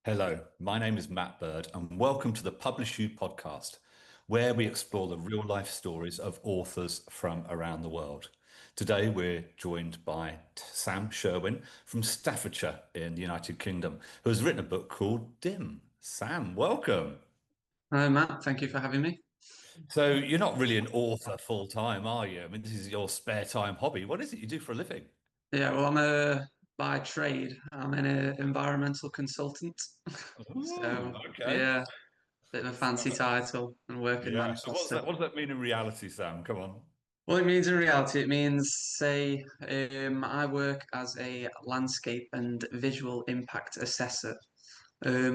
Hello, my name is Matt Bird, and welcome to the PublishU Podcast, where we explore the real life stories of authors from around the world. Today, we're joined by Sam Sherwin from Staffordshire in the United Kingdom, who has written a book called Dim. Sam, welcome. Hi, Matt. Thank you for having me. So, you're not really an author full time, are you? I mean, this is your spare time hobby. What is it you do for a living? Yeah, well, by trade, I'm an environmental consultant. Ooh, So, okay. yeah, bit of a fancy title and work in Yeah. So, Manchester. what does that mean in reality, Sam? Come on. What it means in reality, it means, say, I work as a landscape and visual impact assessor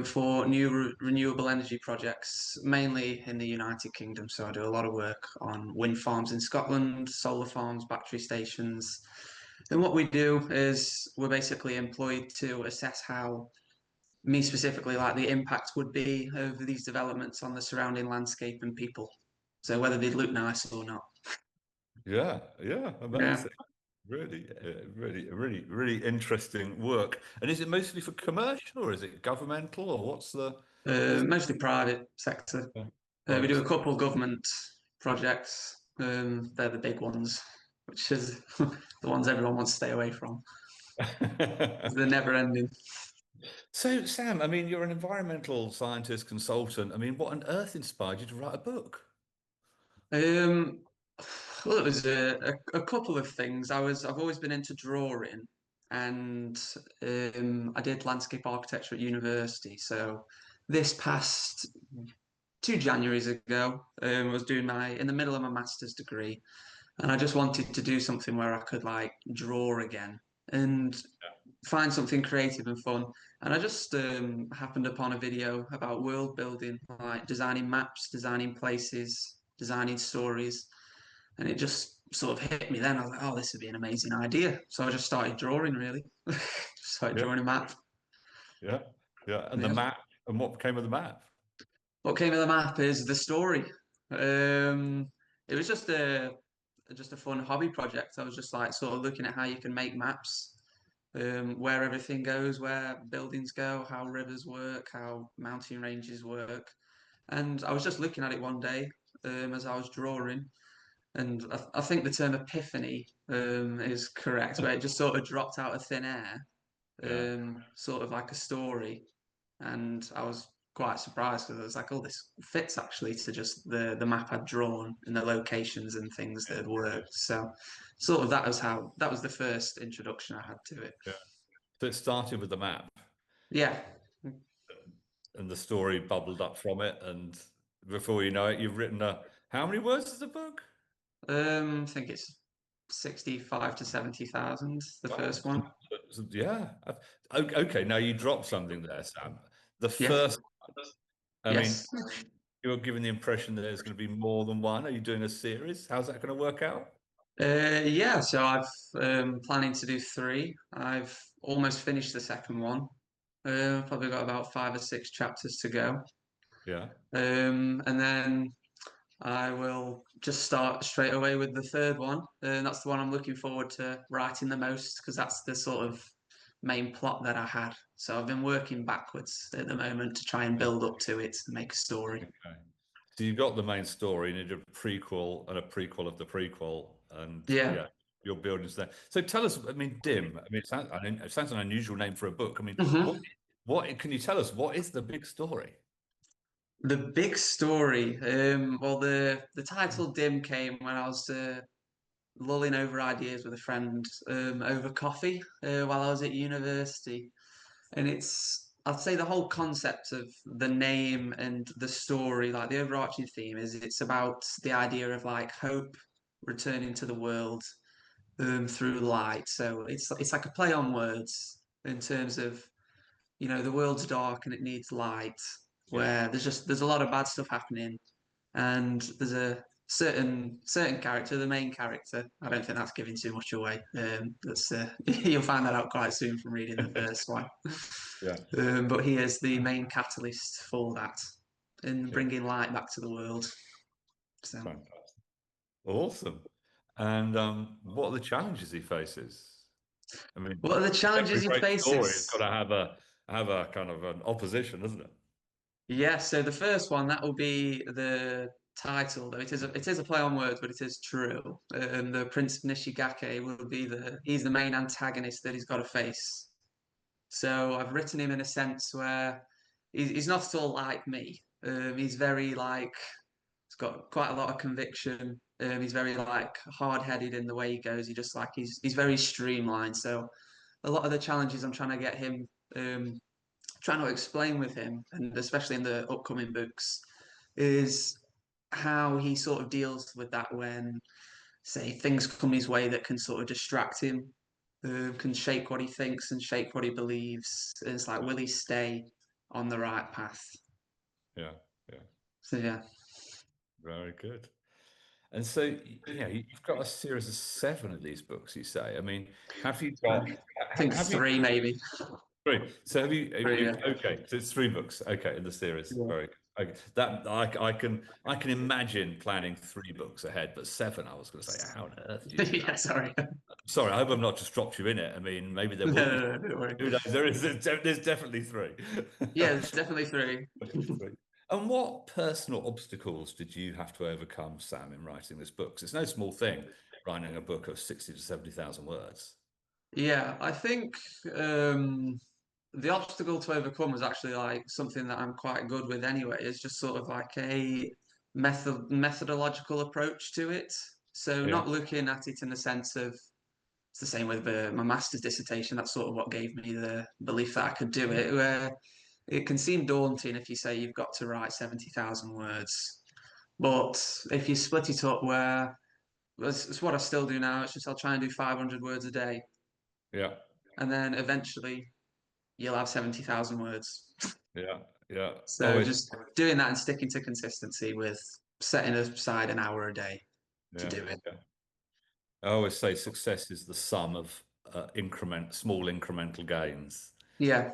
for new renewable energy projects, mainly in the United Kingdom. So I do a lot of work on wind farms in Scotland, solar farms, battery stations. And what we do is we're basically employed to assess how, me specifically, like the impact would be of these developments on the surrounding landscape and people. So whether they look nice or not. Yeah, yeah, Yeah. amazing. Really, really interesting work. And is it mostly for commercial or is it governmental or what's Mostly private sector. the We private do a sector? couple of government projects. They're the big ones, which is the ones everyone wants to stay away from. They're never ending. So, Sam, I mean, you're an environmental scientist consultant. I mean, what on earth inspired you to write a book? Um, well, it was a couple of things. I've always been into drawing, and I did landscape architecture at university. So this past 2 Januaries ago, I was doing my in the middle of my master's degree, and I just wanted to do something where I could like draw again and find something creative and fun. And I just happened upon a video about world building, like designing maps, designing places, designing stories. And it just sort of hit me then. I was like, oh, this would be an amazing idea. So I just started drawing, really. Just started Yeah, drawing a map. yeah, yeah. And the Yeah. map, and what became of the map? What came of the map is the story. Um, it was just a fun hobby project. I was just like sort of looking at how you can make maps, where everything goes, where buildings go, how rivers work, how mountain ranges work. And I was just looking at it one day as I was drawing, and I think the term epiphany is correct, where it just sort of dropped out of thin air, Yeah. sort of like a story. And I was quite surprised because I was like, "Oh, this fits actually to just the map I'd drawn and the locations and things that had worked." So, sort of that was the first introduction I had to it. Yeah. So it started with the map Yeah, and the story bubbled up from it. And before you know it, you've written how many words is the book? I think it's 65 to 70,000, the Wow. first one. Yeah. Okay, now you dropped something there, Sam. The Yeah, first, I mean, yes. you're giving the impression that there's going to be more than one. Are you doing a series? How's that going to work out? Yeah, so I've planning to do three. I've almost finished the second one. Probably got about 5 or 6 chapters to go. Yeah. And then I will just start straight away with the third one. And that's the one I'm looking forward to writing the most because that's the sort of main plot that I had. So I've been working backwards at the moment to try and Yeah. build up to it and make a story. Okay. So you got the main story, and you did a prequel and a prequel of the prequel, and Yeah. yeah, you're building to that. So tell us, I mean, Dim. I mean, it sounds an unusual name for a book. I mean, Mhm. what can you tell us? What is the big story? The big story. Well, the title "Dim" came when I was lulling over ideas with a friend over coffee while I was at university, and I'd say the whole concept of the name and the story, like the overarching theme, is it's about the idea of like hope returning to the world through light. So it's like a play on words in terms of the world's dark and it needs light, Yeah. where there's a lot of bad stuff happening, and there's a certain character, the main character. I don't think that's giving too much away. That's you'll find that out quite soon from reading the first one. Yeah. But he is the main catalyst for that in Yeah. bringing light back to the world. So, Fantastic. Awesome. And what are the challenges he faces? I mean, what are the every challenges he great story has faces? got to have have a kind of an opposition, isn't it? Yeah, so the first one that will be the title, though it is a play on words, but it is true. The Prince of Nishigake will be he's the main antagonist that he's got to face. So I've written him in a sense where he's not at all like me. He's very like he's got quite a lot of conviction. He's very like hard-headed in the way he goes. He just like he's very streamlined. So a lot of the challenges I'm trying to get him trying to explain with him, and especially in the upcoming books, is how he sort of deals with that when, say, things come his way that can sort of distract him, can shake what he thinks and shake what he believes. And it's like, will he stay on the right path? Yeah, yeah, So yeah, very good. And so, you've got a series of seven of these books, you say. I mean, have you got, I think have you three maybe. three? So Three, yeah. okay, so it's three books, okay, in the series. Yeah. Very good. Okay. That I can imagine planning three books ahead, but seven, I was going to say, how on earth do you do that? Yeah, sorry. Sorry, I hope I've not just dropped you in it. I mean, maybe there No, will be. no, no, don't worry. Who knows? There's definitely three. Yeah, there's definitely three. Definitely three. And what personal obstacles did you have to overcome, Sam, in writing this book? 'Cause it's no small thing writing a book of 60 to 70,000 words. Yeah, I think the obstacle to overcome was actually like something that I'm quite good with anyway. Is just sort of like a methodological approach to it. So Yeah, not looking at it in the sense of it's the same with my master's dissertation. That's sort of what gave me the belief that I could do it. Where it can seem daunting if you say you've got to write 70,000 words, but if you split it up, where it's what I still do now. It's just I'll try and do 500 words a day, yeah, and then eventually you'll have 70,000 words. yeah, yeah. So Always, just doing that and sticking to consistency with setting aside an hour a day to yeah, do it. yeah. I always say success is the sum of small incremental gains, Yeah.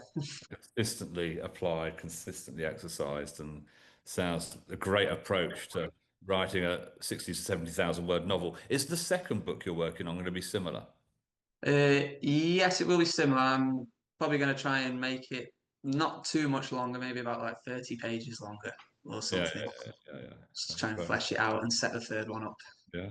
consistently applied, consistently exercised, and sounds a great approach to writing a 60 to 70,000 word novel. Is the second book you're working on going to be similar? Yes, it will be similar. I'm probably going to try and make it not too much longer, maybe about like 30 pages longer or Yeah, something. yeah, yeah, yeah. Just Okay, try and fair. flesh it out and set the third one up. Yeah.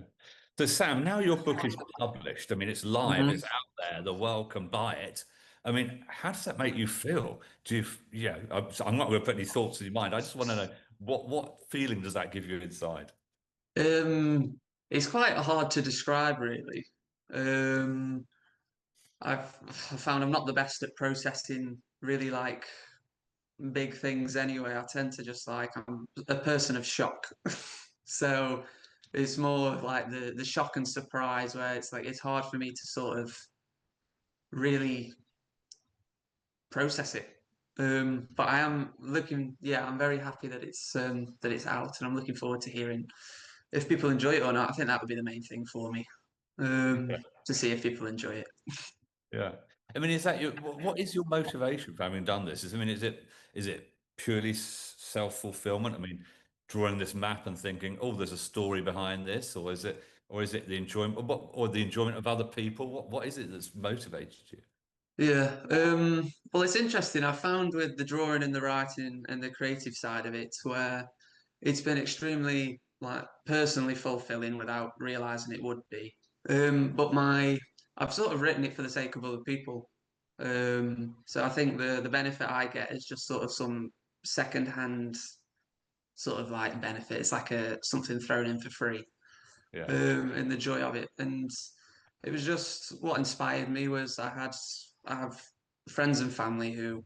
So Sam, now your book is published. I mean, it's live, Mhm. it's out there, the world can buy it. I mean, how does that make you feel? Do you, I'm not going to put any thoughts in your mind. I just want to know what feeling does that give you inside? It's quite hard to describe, really. Um, I found I'm not the best at processing really like big things anyway. I tend to just like I'm a person of shock. So it's more like the shock and surprise where it's like it's hard for me to sort of really process it. But I am looking, yeah, I'm very happy that it's out, and I'm looking forward to hearing if people enjoy it or not. I think that would be the main thing for me, to see if people enjoy it. Yeah. I mean, is that what is your motivation for having done this? I mean, is it purely self-fulfillment? I mean, drawing this map and thinking, oh, there's a story behind this, or is it the enjoyment or the enjoyment of other people? What is it that's motivated you? Yeah. Well, it's interesting. I found with the drawing and the writing and the creative side of it, where it's been extremely like personally fulfilling without realizing it would be. But I've sort of written it for the sake of other people. So I think the benefit I get is just sort of some secondhand sort of like benefit. It's like a something thrown in for free. Yeah. And the joy of it. And it was just what inspired me was I have friends and family who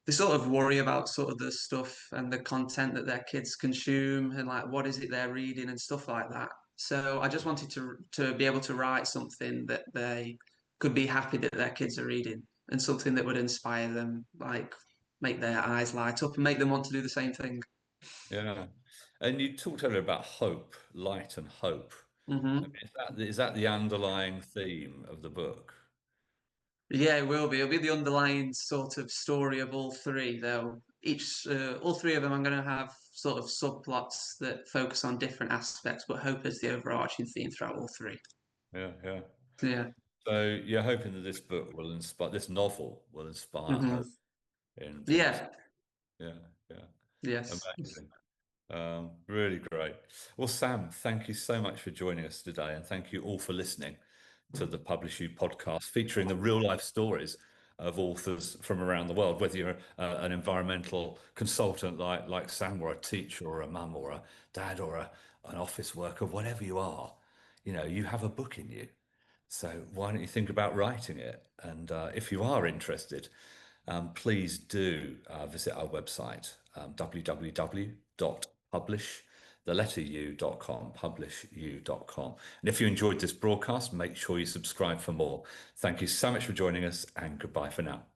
they sort of worry about sort of the stuff and the content that their kids consume and like what is it they're reading and stuff like that. So I just wanted to be able to write something that they could be happy that their kids are reading and something that would inspire them, like make their eyes light up and make them want to do the same thing. Yeah. And you talked earlier about hope, light and hope. I mean, Hmm. is that the underlying theme of the book? Yeah, it will be. It'll be the underlying sort of story of all three, though. All three of them, I'm going to have sort of subplots that focus on different aspects, but hope is the overarching theme throughout all three. Yeah, yeah. Yeah. So you're hoping that this novel will inspire Hmm. hope. in terms of, Yeah. yeah, yeah, Yes. amazing. Really great. Well, Sam, thank you so much for joining us today, and thank you all for listening to the PublishU podcast, featuring the real life stories of authors from around the world. Whether you're an environmental consultant like Sam, or a teacher, or a mum, or a dad, or an office worker, whatever you are, you have a book in you. So why don't you think about writing it? And if you are interested, please do visit our website, www.publish, the letter u.com, publishu.com. And if you enjoyed this broadcast, make sure you subscribe for more. Thank you so much for joining us, and goodbye for now.